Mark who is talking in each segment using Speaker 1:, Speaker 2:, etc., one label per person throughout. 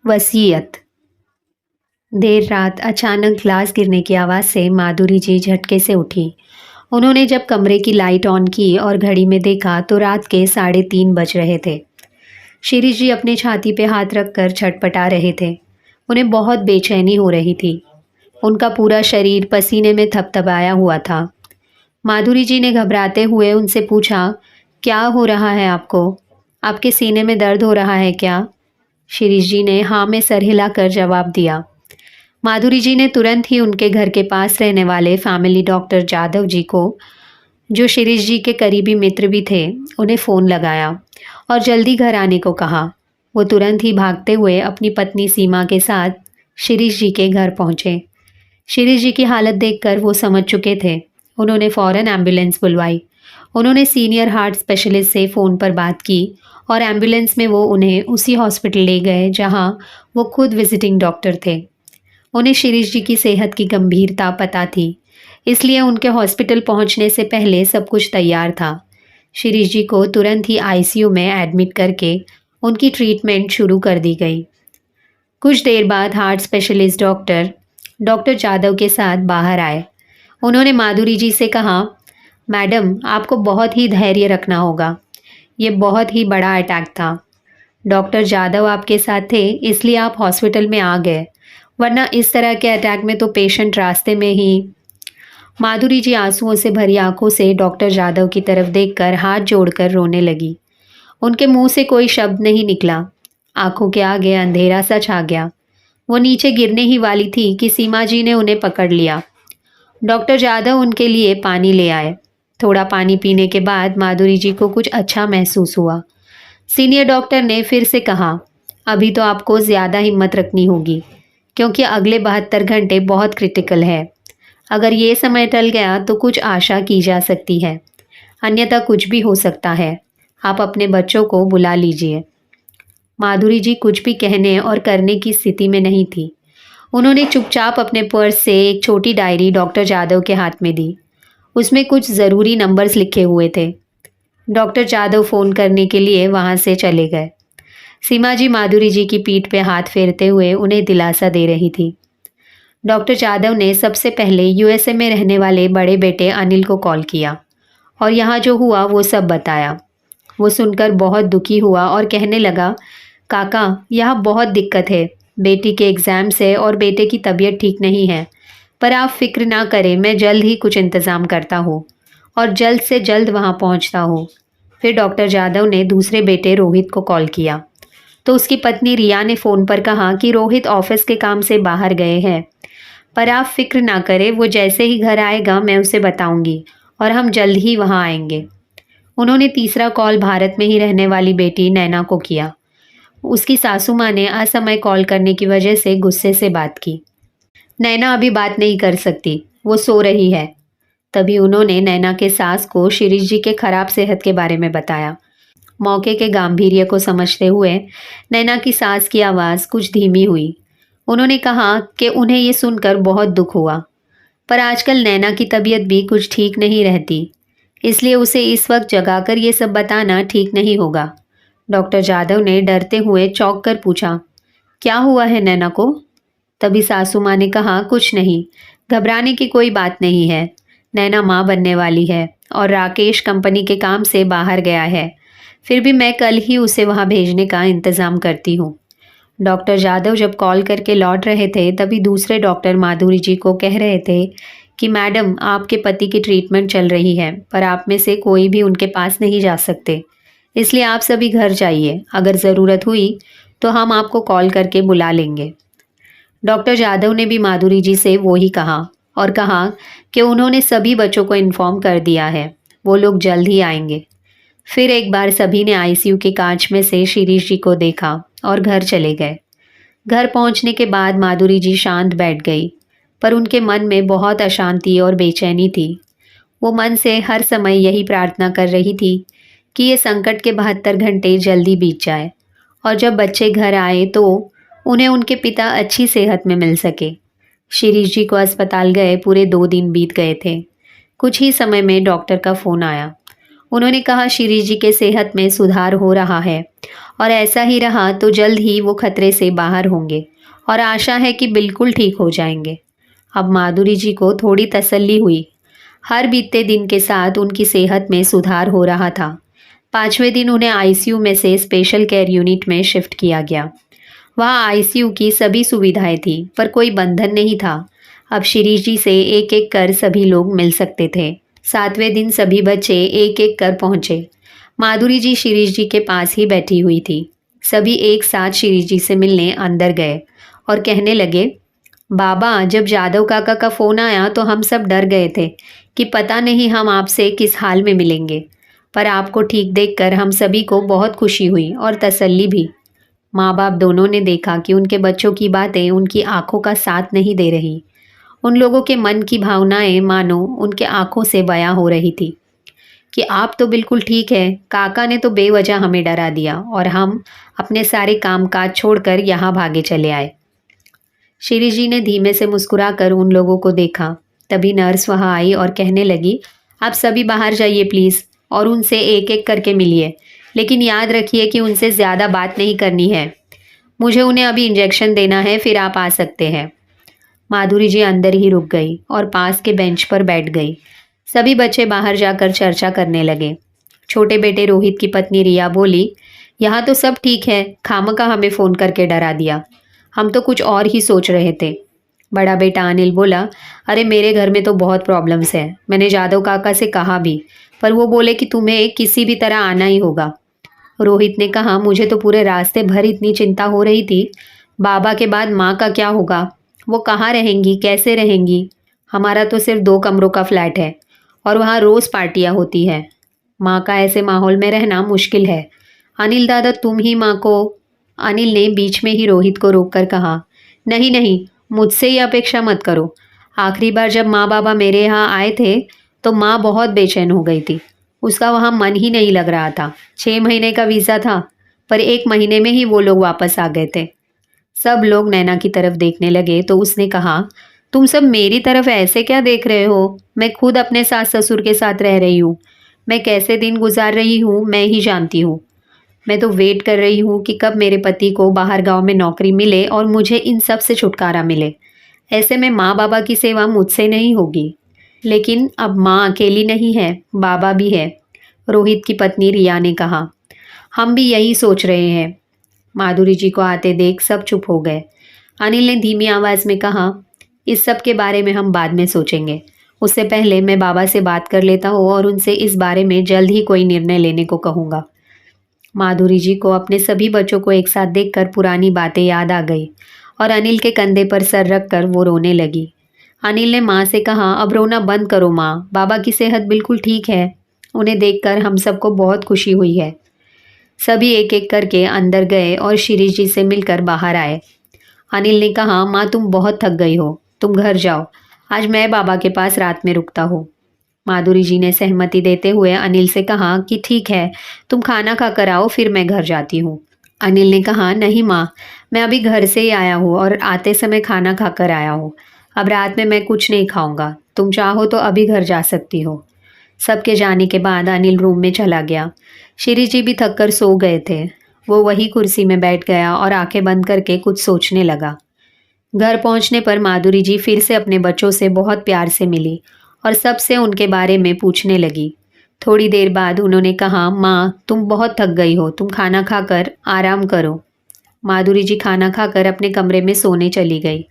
Speaker 1: वसीयत। देर रात अचानक ग्लास गिरने की आवाज़ से माधुरी जी झटके से उठी। उन्होंने जब कमरे की लाइट ऑन की और घड़ी में देखा तो रात के 3:30 बज रहे थे। शिरीष जी अपनी छाती पे हाथ रखकर छटपटा रहे थे। उन्हें बहुत बेचैनी हो रही थी। उनका पूरा शरीर पसीने में थपथपाया हुआ था। माधुरी जी ने घबराते हुए उनसे पूछा, क्या हो रहा है आपको? आपके सीने में दर्द हो रहा है क्या? शिरीष जी ने हाँ में सर हिलाकर जवाब दिया। माधुरी जी ने तुरंत ही उनके घर के पास रहने वाले फैमिली डॉक्टर जाधव जी को, जो शिरीष जी के करीबी मित्र भी थे, उन्हें फ़ोन लगाया और जल्दी घर आने को कहा। वो तुरंत ही भागते हुए अपनी पत्नी सीमा के साथ शिरीष जी के घर पहुंचे। शिरीष जी की हालत देखकर वो समझ चुके थे। उन्होंने फ़ौरन एम्बुलेंस बुलवाई। उन्होंने सीनियर हार्ट स्पेशलिस्ट से फ़ोन पर बात की और एम्बुलेंस में वो उन्हें उसी हॉस्पिटल ले गए जहां वो खुद विजिटिंग डॉक्टर थे। उन्हें शिरीष जी की सेहत की गंभीरता पता थी, इसलिए उनके हॉस्पिटल पहुंचने से पहले सब कुछ तैयार था। शिरीष जी को तुरंत ही आईसीयू में एडमिट करके उनकी ट्रीटमेंट शुरू कर दी गई। कुछ देर बाद heart specialist doctor doctor Jadhav के साथ बाहर आए। उन्होंने माधुरी जी से कहा, मैडम, आपको बहुत ही धैर्य रखना होगा। ये बहुत ही बड़ा अटैक था। डॉक्टर जाधव आपके साथ थे, इसलिए आप हॉस्पिटल में आ गए, वरना इस तरह के अटैक में तो पेशेंट रास्ते में ही। माधुरी जी आंसुओं से भरी आंखों से डॉक्टर जाधव की तरफ देखकर हाथ जोड़कर रोने लगी। उनके मुंह से कोई शब्द नहीं निकला। आंखों के आगे अंधेरा सा छा गया। वो नीचे गिरने ही वाली थी कि सीमा जी ने उन्हें पकड़ लिया। डॉक्टर जाधव उनके लिए पानी ले आए। थोड़ा पानी पीने के बाद माधुरी जी को कुछ अच्छा महसूस हुआ। सीनियर डॉक्टर ने फिर से कहा, अभी तो आपको ज़्यादा हिम्मत रखनी होगी, क्योंकि अगले 72 घंटे बहुत क्रिटिकल है। अगर ये समय टल गया तो कुछ आशा की जा सकती है, अन्यथा कुछ भी हो सकता है। आप अपने बच्चों को बुला लीजिए। माधुरी जी कुछ भी कहने और करने की स्थिति में नहीं थी। उन्होंने चुपचाप अपने पर्स से एक छोटी डायरी डॉक्टर जाधव के हाथ में दी। उसमें कुछ ज़रूरी नंबर्स लिखे हुए थे। डॉक्टर जाधव फ़ोन करने के लिए वहाँ से चले गए। सीमा जी माधुरी जी की पीठ पे हाथ फेरते हुए उन्हें दिलासा दे रही थी। डॉक्टर जाधव ने सबसे पहले यूएसए में रहने वाले बड़े बेटे अनिल को कॉल किया और यहाँ जो हुआ वो सब बताया। वो सुनकर बहुत दुखी हुआ और कहने लगा, काका, यहाँ बहुत दिक्कत है। बेटी के एग्ज़ाम्स है और बेटे की तबीयत ठीक नहीं है, पर आप फिक्र ना करें, मैं जल्द ही कुछ इंतज़ाम करता हूँ और जल्द से जल्द वहाँ पहुँचता हूँ। फिर डॉक्टर जाधव ने दूसरे बेटे रोहित को कॉल किया तो उसकी पत्नी रिया ने फ़ोन पर कहा कि रोहित ऑफिस के काम से बाहर गए हैं, पर आप फिक्र ना करें, वो जैसे ही घर आएगा मैं उसे बताऊंगी और हम जल्द ही वहाँ आएंगे। उन्होंने तीसरा कॉल भारत में ही रहने वाली बेटी नैना को किया। उसकी सासू माँ ने असमय कॉल करने की वजह से गुस्से से बात की। नैना अभी बात नहीं कर सकती, वो सो रही है। तभी उन्होंने नैना के सास को शिरीष जी के खराब सेहत के बारे में बताया। मौके के गांभीर्य को समझते हुए नैना की सास की आवाज़ कुछ धीमी हुई। उन्होंने कहा कि उन्हें ये सुनकर बहुत दुख हुआ, पर आजकल नैना की तबीयत भी कुछ ठीक नहीं रहती, इसलिए उसे इस वक्त जगाकर ये सब बताना ठीक नहीं होगा। डॉक्टर जाधव ने डरते हुए चौंक कर पूछा, क्या हुआ है नैना को? तभी सासू माँ ने कहा, कुछ नहीं, घबराने की कोई बात नहीं है। नैना माँ बनने वाली है और राकेश कंपनी के काम से बाहर गया है। फिर भी मैं कल ही उसे वहाँ भेजने का इंतज़ाम करती हूँ। डॉक्टर जाधव जब कॉल करके लौट रहे थे तभी दूसरे डॉक्टर माधुरी जी को कह रहे थे कि मैडम, आपके पति की ट्रीटमेंट चल रही है, पर आप में से कोई भी उनके पास नहीं जा सकते, इसलिए आप सभी घर जाइए। अगर ज़रूरत हुई तो हम आपको कॉल करके बुला लेंगे। डॉक्टर जाधव ने भी माधुरी जी से वो ही कहा और कहा कि उन्होंने सभी बच्चों को इन्फॉर्म कर दिया है, वो लोग जल्द ही आएंगे। फिर एक बार सभी ने आईसीयू के कांच में से शिरीष जी को देखा और घर चले गए। घर पहुंचने के बाद माधुरी जी शांत बैठ गई, पर उनके मन में बहुत अशांति और बेचैनी थी। वो मन से हर समय यही प्रार्थना कर रही थी कि ये संकट के 72 घंटे जल्दी बीत जाए और जब बच्चे घर आए तो उन्हें उनके पिता अच्छी सेहत में मिल सके। शिरीष जी को अस्पताल गए पूरे 2 दिन बीत गए थे। कुछ ही समय में डॉक्टर का फ़ोन आया। उन्होंने कहा शिरीष जी के सेहत में सुधार हो रहा है और ऐसा ही रहा तो जल्द ही वो खतरे से बाहर होंगे और आशा है कि बिल्कुल ठीक हो जाएंगे। अब माधुरी जी को थोड़ी तसल्ली हुई। हर बीतते दिन के साथ उनकी सेहत में सुधार हो रहा था। 5वें दिन उन्हें आईसीयू में से स्पेशल केयर यूनिट में शिफ्ट किया गया। वहाँ आईसीयू की सभी सुविधाएं थी पर कोई बंधन नहीं था। अब शिरीष जी से एक एक कर सभी लोग मिल सकते थे। 7वें दिन सभी बच्चे एक एक कर पहुंचे। माधुरी जी शिरीष जी के पास ही बैठी हुई थी। सभी एक साथ शिरीष जी से मिलने अंदर गए और कहने लगे, बाबा जब जादव काका का फोन आया तो हम सब डर गए थे कि पता नहीं हम आपसे किस हाल में मिलेंगे, पर आपको ठीक देखकर हम सभी को बहुत खुशी हुई और तसल्ली भी। माँ बाप दोनों ने देखा कि उनके बच्चों की बातें उनकी आंखों का साथ नहीं दे रही। उन लोगों के मन की भावनाएं मानो उनके आंखों से बयां हो रही थी कि आप तो बिल्कुल ठीक है, काका ने तो बेवजह हमें डरा दिया और हम अपने सारे कामकाज छोड़कर यहाँ भागे चले आए। शिरीष जी ने धीमे से मुस्कुराकर उन लोगों को देखा। तभी नर्स वहां आई और कहने लगी, आप सभी बाहर जाइए प्लीज और उनसे एक एक करके मिलिए, लेकिन याद रखिए कि उनसे ज्यादा बात नहीं करनी है। मुझे उन्हें अभी इंजेक्शन देना है, फिर आप आ सकते हैं। माधुरी जी अंदर ही रुक गई और पास के बेंच पर बैठ गई। सभी बच्चे बाहर जाकर चर्चा करने लगे। छोटे बेटे रोहित की पत्नी रिया बोली, यहाँ तो सब ठीक है, खामखा हमें फोन करके डरा दिया, हम तो कुछ और ही सोच रहे थे। बड़ा बेटा अनिल बोला, अरे मेरे घर में तो बहुत प्रॉब्लम्स है, मैंने जादव काका से कहा भी, पर वो बोले कि तुम्हें किसी भी तरह आना ही होगा। रोहित ने कहा, मुझे तो पूरे रास्ते भर इतनी चिंता हो रही थी, बाबा के बाद माँ का क्या होगा, वो कहाँ रहेंगी, कैसे रहेंगी। हमारा तो सिर्फ 2 कमरों का फ्लैट है और वहाँ रोज पार्टियां होती है। माँ का ऐसे माहौल में रहना मुश्किल है। अनिल दादा तुम ही माँ को। अनिल ने बीच में ही रोहित को रोककर कहा, नहीं नहीं, मुझसे ही अपेक्षा मत करो। आखिरी बार जब माँ बाबा मेरे यहाँ आए थे तो माँ बहुत बेचैन हो गई थी, उसका वहाँ मन ही नहीं लग रहा था। 6 महीने का वीज़ा था पर 1 महीने में ही वो लोग वापस आ गए थे। सब लोग नैना की तरफ देखने लगे तो उसने कहा, तुम सब मेरी तरफ ऐसे क्या देख रहे हो, मैं खुद अपने सास ससुर के साथ रह रही हूँ, मैं कैसे दिन गुजार रही हूँ मैं ही जानती हूँ। मैं तो वेट कर रही हूँ कि कब मेरे पति को बाहर गांव में नौकरी मिले और मुझे इन सब से छुटकारा मिले। ऐसे में माँ बाबा की सेवा मुझसे नहीं होगी। लेकिन अब माँ अकेली नहीं है, बाबा भी है, रोहित की पत्नी रिया ने कहा। हम भी यही सोच रहे हैं। माधुरी जी को आते देख सब चुप हो गए। अनिल ने धीमी आवाज में कहा, इस सब के बारे में हम बाद में सोचेंगे, उससे पहले मैं बाबा से बात कर लेता हूँ और उनसे इस बारे में जल्द ही कोई निर्णय लेने को कहूँगा। माधुरी जी को अपने सभी बच्चों को एक साथ देखकर पुरानी बातें याद आ गई और अनिल के कंधे पर सर रखकर वो रोने लगी। अनिल ने माँ से कहा, अब रोना बंद करो माँ, बाबा की सेहत बिल्कुल ठीक है। उन्हें देखकर हम सबको बहुत खुशी हुई है। सभी एक एक करके अंदर गए और शिरीष जी से मिलकर बाहर आए। अनिल ने कहा, माँ तुम बहुत थक गई हो, तुम घर जाओ, आज मैं बाबा के पास रात में रुकता हूँ। माधुरी जी ने सहमति देते हुए अनिल से कहा कि ठीक है, तुम खाना खाकर आओ, फिर मैं घर जाती हूँ। अनिल ने कहा, नहीं माँ, मैं अभी घर से ही आया हूँ और आते समय खाना खाकर आया हूँ, अब रात में मैं कुछ नहीं खाऊंगा, तुम चाहो तो अभी घर जा सकती हो। सबके जाने के बाद अनिल रूम में चला गया। शिरीष जी भी थक कर सो गए थे। वो वही कुर्सी में बैठ गया और आंखें बंद करके कुछ सोचने लगा। घर पहुंचने पर माधुरी जी फिर से अपने बच्चों से बहुत प्यार से मिली और सबसे उनके बारे में पूछने लगी। थोड़ी देर बाद उन्होंने कहा, माँ तुम बहुत थक गई हो, तुम खाना खाकर आराम करो। माधुरी जी खाना खाकर अपने कमरे में सोने चली गई।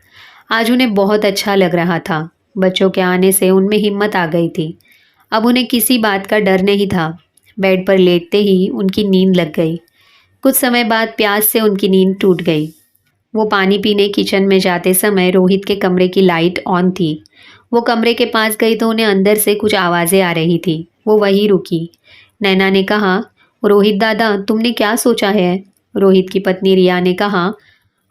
Speaker 1: आज उन्हें बहुत अच्छा लग रहा था। बच्चों के आने से उनमें हिम्मत आ गई थी। अब उन्हें किसी बात का डर नहीं था। बेड पर लेटते ही उनकी नींद लग गई। कुछ समय बाद प्यास से उनकी नींद टूट गई। वो पानी पीने किचन में जाते समय रोहित के कमरे की लाइट ऑन थी। वो कमरे के पास गई तो उन्हें अंदर से कुछ आवाज़ें आ रही थी। वो वहीं रुकी। नैना ने कहा, रोहित दादा तुमने क्या सोचा है? रोहित की पत्नी रिया ने कहा,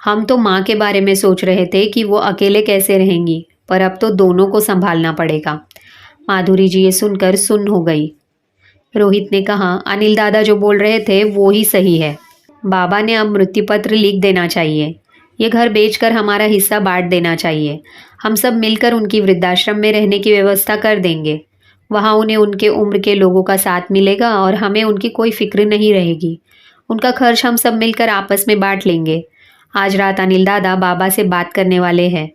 Speaker 1: हम तो माँ के बारे में सोच रहे थे कि वो अकेले कैसे रहेंगी, पर अब तो दोनों को संभालना पड़ेगा। माधुरी जी ये सुनकर सुन्न हो गई। रोहित ने कहा, अनिल दादा जो बोल रहे थे वो ही सही है। बाबा ने अब मृत्यु पत्र लिख देना चाहिए। ये घर बेचकर हमारा हिस्सा बांट देना चाहिए। हम सब मिलकर उनकी वृद्धाश्रम में रहने की व्यवस्था कर देंगे। वहाँ उन्हें उनके उम्र के लोगों का साथ मिलेगा और हमें उनकी कोई फ़िक्र नहीं रहेगी। उनका खर्च हम सब मिलकर आपस में बाँट लेंगे। आज रात अनिल दादा बाबा से बात करने वाले हैं।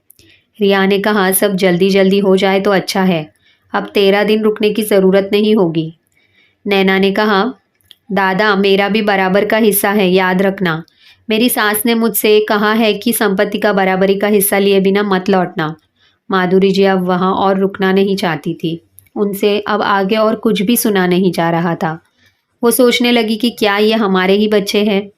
Speaker 1: रिया ने कहा, सब जल्दी-जल्दी हो जाए तो अच्छा है। अब 13 दिन रुकने की ज़रूरत नहीं होगी। नैना ने कहा, दादा मेरा भी बराबर का हिस्सा है, याद रखना। मेरी सास ने मुझसे कहा है कि संपत्ति का बराबरी का हिस्सा लिए बिना मत लौटना। माधुरी जी अब वहाँ और रुकना नहीं चाहती थी। उनसे अब आगे और कुछ भी सुना नहीं जा रहा था। वो सोचने लगी कि क्या ये हमारे ही बच्चे हैं?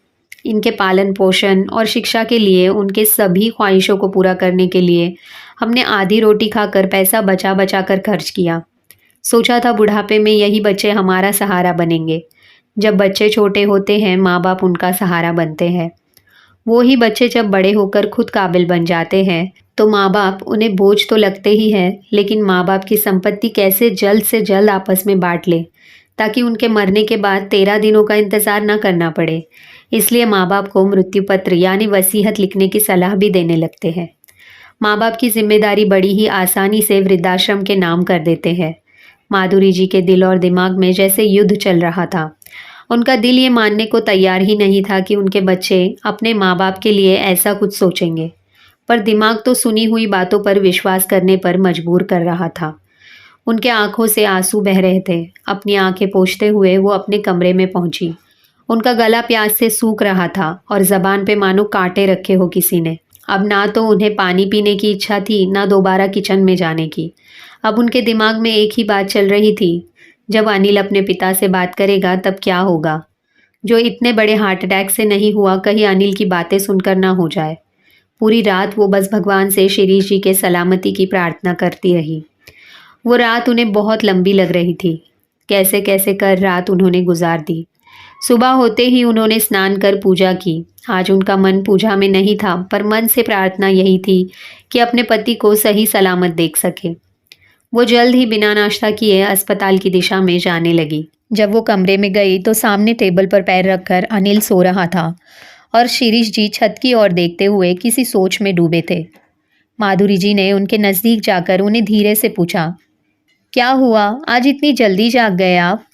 Speaker 1: इनके पालन पोषण और शिक्षा के लिए, उनके सभी ख्वाहिशों को पूरा करने के लिए हमने आधी रोटी खाकर पैसा बचा बचा कर खर्च किया। सोचा था बुढ़ापे में यही बच्चे हमारा सहारा बनेंगे। जब बच्चे छोटे होते हैं, माँ बाप उनका सहारा बनते हैं। वो ही बच्चे जब बड़े होकर खुद काबिल बन जाते हैं, तो माँ बाप उन्हें बोझ तो लगते ही हैं, लेकिन माँ बाप की संपत्ति कैसे जल्द से जल्द आपस में बांट ले, ताकि उनके मरने के बाद 13 दिनों का इंतजार न करना पड़े। इसलिए माँ बाप को मृत्यु पत्र यानी वसीयत लिखने की सलाह भी देने लगते हैं। माँ बाप की जिम्मेदारी बड़ी ही आसानी से वृद्धाश्रम के नाम कर देते हैं। माधुरी जी के दिल और दिमाग में जैसे युद्ध चल रहा था। उनका दिल ये मानने को तैयार ही नहीं था कि उनके बच्चे अपने माँ बाप के लिए ऐसा कुछ सोचेंगे, पर दिमाग तो सुनी हुई बातों पर विश्वास करने पर मजबूर कर रहा था। उनके आंखों से आंसू बह रहे थे। अपनी आंखें पोंछते हुए वो अपने कमरे में पहुंची। उनका गला प्यास से सूख रहा था और जबान पे मानो कांटे रखे हो किसी ने। अब ना तो उन्हें पानी पीने की इच्छा थी, ना दोबारा किचन में जाने की। अब उनके दिमाग में एक ही बात चल रही थी, जब अनिल अपने पिता से बात करेगा तब क्या होगा? जो इतने बड़े हार्ट अटैक से नहीं हुआ, कहीं अनिल की बातें सुनकर ना हो जाए। पूरी रात वो बस भगवान से शिरीष जी के सलामती की प्रार्थना करती रही। वो रात उन्हें बहुत लंबी लग रही थी। कैसे कैसे कर रात उन्होंने गुजार दी। सुबह होते ही उन्होंने स्नान कर पूजा की। आज उनका मन पूजा में नहीं था, पर मन से प्रार्थना यही थी कि अपने पति को सही सलामत देख सके। वो जल्द ही बिना नाश्ता किए अस्पताल की दिशा में जाने लगी। जब वो कमरे में गई तो सामने टेबल पर पैर रखकर अनिल सो रहा था और शिरीष जी छत की ओर देखते हुए किसी सोच में डूबे थे। माधुरी जी ने उनके नजदीक जाकर उन्हें धीरे से पूछा, क्या हुआ? आज इतनी जल्दी जाग गए आप?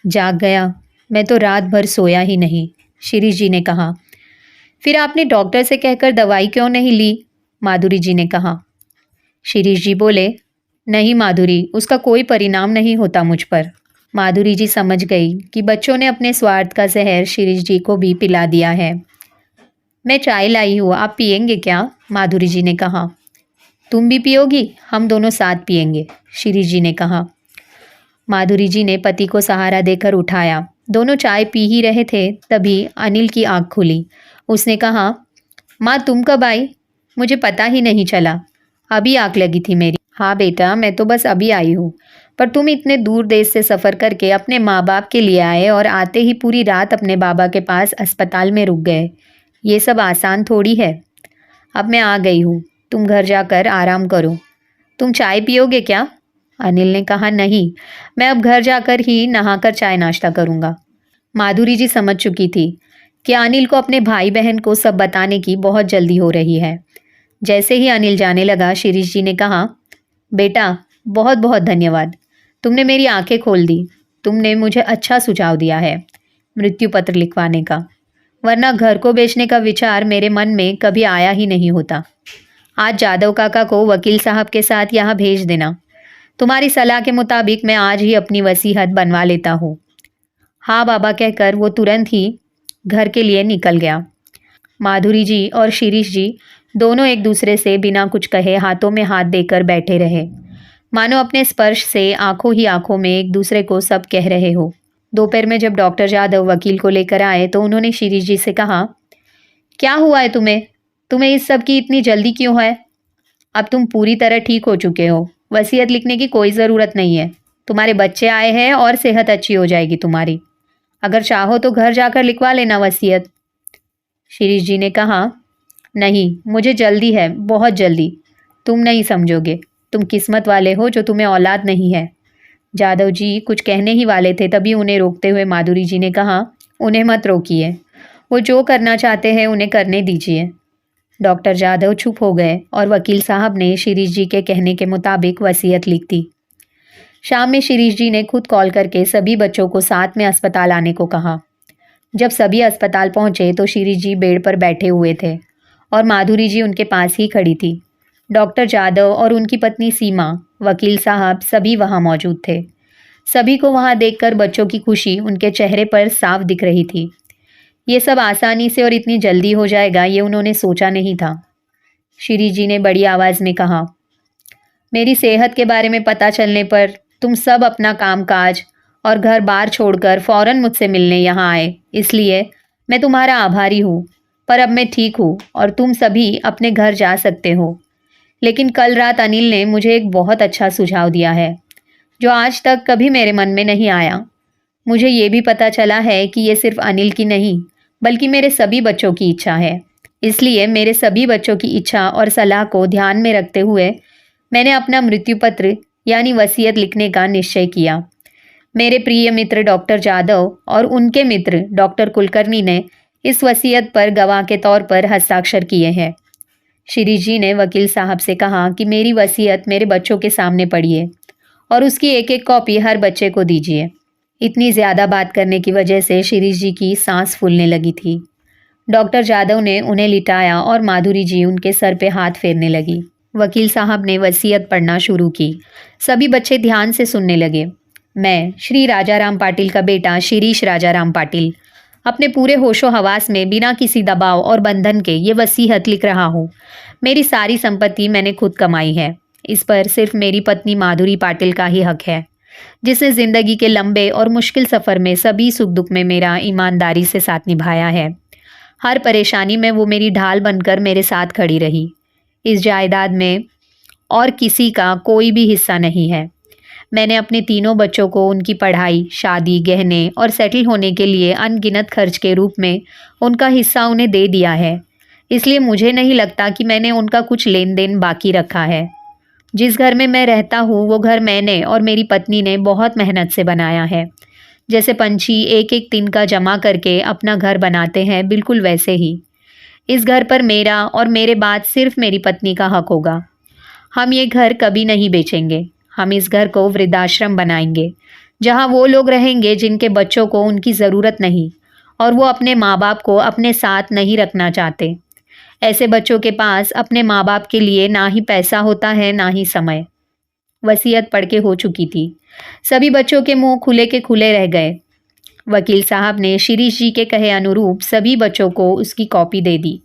Speaker 1: जाग गया, मैं तो रात भर सोया ही नहीं, शिरीष जी ने कहा। फिर आपने डॉक्टर से कहकर दवाई क्यों नहीं ली? माधुरी जी ने कहा। शिरीष जी बोले, नहीं माधुरी, उसका कोई परिणाम नहीं होता मुझ पर। माधुरी जी समझ गई कि बच्चों ने अपने स्वार्थ का जहर शिरीष जी को भी पिला दिया है। मैं चाय लाई हूँ, आप पियेंगे क्या? माधुरी जी ने कहा। तुम भी पियोगी? हम दोनों साथ पियेंगे, शिरीष जी ने कहा। माधुरी जी ने पति को सहारा देकर उठाया। दोनों चाय पी ही रहे थे, तभी अनिल की आंख खुली। उसने कहा, माँ तुम कब आई? मुझे पता ही नहीं चला, अभी आंख लगी थी मेरी। हाँ बेटा, मैं तो बस अभी आई हूँ, पर तुम इतने दूर देश से सफ़र करके अपने माँ बाप के लिए आए और आते ही पूरी रात अपने बाबा के पास अस्पताल में रुक गए। ये सब आसान थोड़ी है। अब मैं आ गई हूँ, तुम घर जाकर आराम करो। तुम चाय पियोगे क्या? अनिल ने कहा, नहीं, मैं अब घर जाकर ही नहाकर चाय नाश्ता करूँगा। माधुरी जी समझ चुकी थी कि अनिल को अपने भाई बहन को सब बताने की बहुत जल्दी हो रही है। जैसे ही अनिल जाने लगा, शिरीष जी ने कहा, बेटा बहुत बहुत धन्यवाद, तुमने मेरी आंखें खोल दी। तुमने मुझे अच्छा सुझाव दिया है मृत्यु पत्र लिखवाने का, वरना घर को बेचने का विचार मेरे मन में कभी आया ही नहीं होता। आज जादव काका को वकील साहब के साथ यहाँ भेज देना। तुम्हारी सलाह के मुताबिक मैं आज ही अपनी वसीयत बनवा लेता हूँ। हाँ बाबा कहकर वो तुरंत ही घर के लिए निकल गया। माधुरी जी और शिरीष जी दोनों एक दूसरे से बिना कुछ कहे हाथों में हाथ देकर बैठे रहे, मानो अपने स्पर्श से आंखों ही आंखों में एक दूसरे को सब कह रहे हो। दोपहर में जब डॉक्टर जादव वकील को लेकर आए तो उन्होंने शिरीष जी से कहा, क्या हुआ है तुम्हें? तुम्हें इस सब की इतनी जल्दी क्यों है? अब तुम पूरी तरह ठीक हो चुके हो, वसीयत लिखने की कोई ज़रूरत नहीं है। तुम्हारे बच्चे आए हैं और सेहत अच्छी हो जाएगी तुम्हारी। अगर चाहो तो घर जाकर लिखवा लेना वसीयत। शिरीष जी ने कहा, नहीं, मुझे जल्दी है, बहुत जल्दी। तुम नहीं समझोगे, तुम किस्मत वाले हो जो तुम्हें औलाद नहीं है। जादव जी कुछ कहने ही वाले थे, तभी उन्हें रोकते हुए माधुरी जी ने कहा, उन्हें मत रोकिए, वो जो करना चाहते हैं उन्हें करने दीजिए। डॉक्टर जादव चुप हो गए और वकील साहब ने शिरीष जी के कहने के मुताबिक वसीयत लिख दी। शाम में शिरीष जी ने खुद कॉल करके सभी बच्चों को साथ में अस्पताल आने को कहा। जब सभी अस्पताल पहुंचे तो शिरीष जी बेड पर बैठे हुए थे और माधुरी जी उनके पास ही खड़ी थी। डॉक्टर जादव और उनकी पत्नी सीमा, वकील साहब सभी वहां मौजूद थे। सभी को वहां देखकर बच्चों की खुशी उनके चेहरे पर साफ दिख रही थी। ये सब आसानी से और इतनी जल्दी हो जाएगा ये उन्होंने सोचा नहीं था। शिरीष जी ने बड़ी आवाज में कहा, मेरी सेहत के बारे में पता चलने पर तुम सब अपना कामकाज और घर बार छोड़कर फौरन मुझसे मिलने यहाँ आए, इसलिए मैं तुम्हारा आभारी हूँ। पर अब मैं ठीक हूँ और तुम सभी अपने घर जा सकते हो। लेकिन कल रात अनिल ने मुझे एक बहुत अच्छा सुझाव दिया है जो आज तक कभी मेरे मन में नहीं आया। मुझे ये भी पता चला है कि ये सिर्फ अनिल की नहीं बल्कि मेरे सभी बच्चों की इच्छा है। इसलिए मेरे सभी बच्चों की इच्छा और सलाह को ध्यान में रखते हुए मैंने अपना मृत्यु पत्र यानी वसीयत लिखने का निश्चय किया। मेरे प्रिय मित्र डॉक्टर जादव और उनके मित्र डॉक्टर कुलकर्णी ने इस वसीयत पर गवाह के तौर पर हस्ताक्षर किए हैं। शिरीष जी ने वकील साहब से कहा कि मेरी वसीयत मेरे बच्चों के सामने पढ़िए और उसकी एक एक कॉपी हर बच्चे को दीजिए। इतनी ज़्यादा बात करने की वजह से शिरीष जी की सांस फूलने लगी थी। डॉक्टर जादव ने उन्हें लिटाया और माधुरी जी उनके सर पे हाथ फेरने लगी। वकील साहब ने वसीयत पढ़ना शुरू की। सभी बच्चे ध्यान से सुनने लगे। मैं श्री राजाराम पाटिल का बेटा शिरीष राजाराम पाटिल अपने पूरे होशो हवास में बिना किसी दबाव और बंधन के ये वसीयत लिख रहा हूँ। मेरी सारी संपत्ति मैंने खुद कमाई है। इस पर सिर्फ मेरी पत्नी माधुरी पाटिल का ही हक है, जिसने जिंदगी के लंबे और मुश्किल सफ़र में सभी सुख दुख में मेरा ईमानदारी से साथ निभाया है। हर परेशानी में वो मेरी ढाल बनकर मेरे साथ खड़ी रही। इस जायदाद में और किसी का कोई भी हिस्सा नहीं है। मैंने अपने तीनों बच्चों को उनकी पढ़ाई, शादी, गहने और सेटल होने के लिए अनगिनत खर्च के रूप में उनका हिस्सा उन्हें दे दिया है। इसलिए मुझे नहीं लगता कि मैंने उनका कुछ लेन देन बाकी रखा है। जिस घर में मैं रहता हूँ वो घर मैंने और मेरी पत्नी ने बहुत मेहनत से बनाया है। जैसे पंछी एक एक तिनका जमा करके अपना घर बनाते हैं, बिल्कुल वैसे ही इस घर पर मेरा और मेरे बाद सिर्फ मेरी पत्नी का हक होगा। हम ये घर कभी नहीं बेचेंगे। हम इस घर को वृद्धाश्रम बनाएंगे जहाँ वो लोग रहेंगे जिनके बच्चों को उनकी ज़रूरत नहीं और वो अपने माँ बाप को अपने साथ नहीं रखना चाहते। ऐसे बच्चों के पास अपने माँ बाप के लिए ना ही पैसा होता है ना ही समय। वसीयत पढ़ के हो चुकी थी। सभी बच्चों के मुंह खुले के खुले रह गए। वकील साहब ने शिरीष जी के कहे अनुरूप सभी बच्चों को उसकी कॉपी दे दी।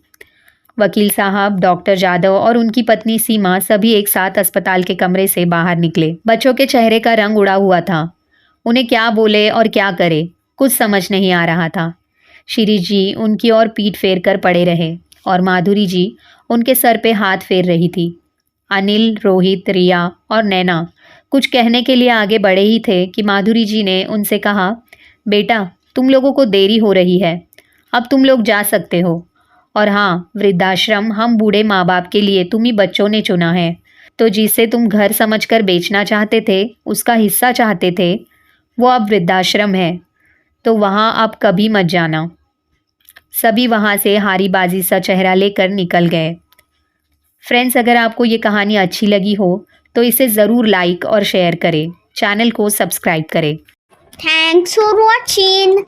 Speaker 1: वकील साहब, डॉक्टर जादव और उनकी पत्नी सीमा सभी एक साथ अस्पताल के कमरे से बाहर निकले। बच्चों के चेहरे का रंग उड़ा हुआ था। उन्हें क्या बोले और क्या करे कुछ समझ नहीं आ रहा था। शिरीष जी उनकी ओर पीठ फेर कर पड़े रहे और माधुरी जी उनके सर पे हाथ फेर रही थी। अनिल, रोहित, रिया और नैना कुछ कहने के लिए आगे बढ़े ही थे कि माधुरी जी ने उनसे कहा, बेटा तुम लोगों को देरी हो रही है, अब तुम लोग जा सकते हो। और हाँ, वृद्धाश्रम हम बूढ़े माँ बाप के लिए तुम ही बच्चों ने चुना है। तो जिसे तुम घर समझकर बेचना चाहते थे, उसका हिस्सा चाहते थे, वो अब वृद्धाश्रम है, तो वहाँ अब कभी मत जाना। सभी वहाँ से हारी बाजी सा चेहरा लेकर निकल गए। फ्रेंड्स, अगर आपको ये कहानी अच्छी लगी हो तो इसे ज़रूर लाइक और शेयर करें। चैनल को सब्सक्राइब करें।
Speaker 2: Thanks for watching.